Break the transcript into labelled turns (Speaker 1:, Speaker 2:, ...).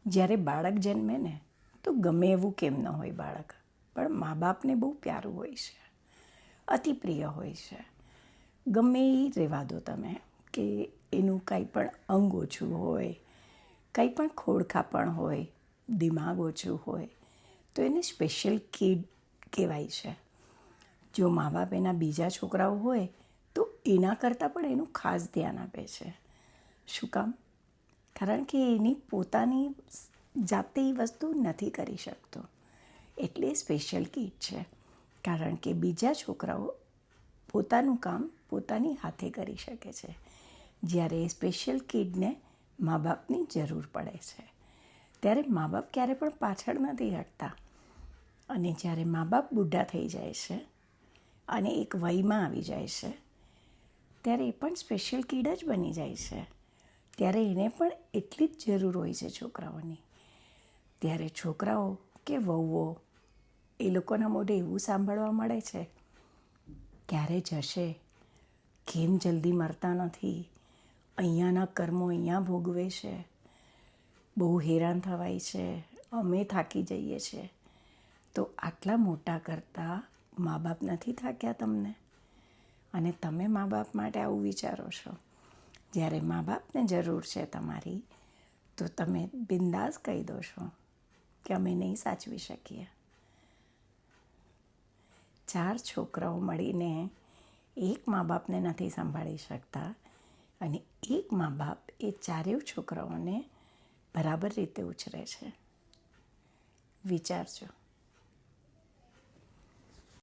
Speaker 1: જ્યારે બાળક જન્મે ને તો ગમે એવું કેમ ન હોય બાળક, પણ મા બાપને બહુ પ્યારું હોય છે, અતિ પ્રિય હોય છે. ગમે એ રહેવા દો તમે કે એનું કાંઈ પણ અંગ ઓછું હોય, કંઈ પણ ખોડખાપણ હોય, દિમાગ ઓછું હોય તો એને સ્પેશિયલ કિડ કહેવાય છે. જો મા બાપ એના બીજા છોકરાઓ હોય તો એના કરતાં પણ એનું ખાસ ધ્યાન આપે છે. શું કામ? કારણ કે એની પોતાની જાતે એ વસ્તુ નથી કરી શકતો, એટલે સ્પેશિયલ કિડ છે. કારણ કે બીજા છોકરાઓ પોતાનું કામ પોતાની હાથે કરી શકે છે, જ્યારે સ્પેશિયલ કિડને મા બાપની જરૂર પડે છે. ત્યારે મા બાપ ક્યારે પણ પાછળ નથી હટતા. અને જ્યારે મા બાપ બુઢા થઈ જાય છે અને એક વયમાં આવી જાય છે, ત્યારે એ પણ સ્પેશિયલ કિડ જ બની જાય છે. ત્યારે એને પણ એટલી જ જરૂર હોય છે છોકરાઓની. ત્યારે છોકરાઓ કે વહુઓ એ લોકોના મોઢે એવું સાંભળવા મળે છે, ક્યારે જશે, કેમ જલ્દી મરતા નથી, અહીંયાના કર્મો અહીંયા ભોગવે છે, બહુ હેરાન થવાય છે, અમે થાકી જઈએ છીએ. તો આટલા મોટા કરતાં મા બાપ નથી થાક્યા તમને? અને તમે મા બાપ માટે આવું વિચારો છો. જ્યારે મા બાપને જરૂર છે તમારી, તો તમે બિંદાસ કહી દો છો કે અમે નહીં સાચવી શકીએ. 4 છોકરાઓ મળીને એક મા બાપને નથી સંભાળી શકતા, અને એક મા બાપ એ 4 છોકરાઓને બરાબર રીતે ઉછરે છે. વિચારજો.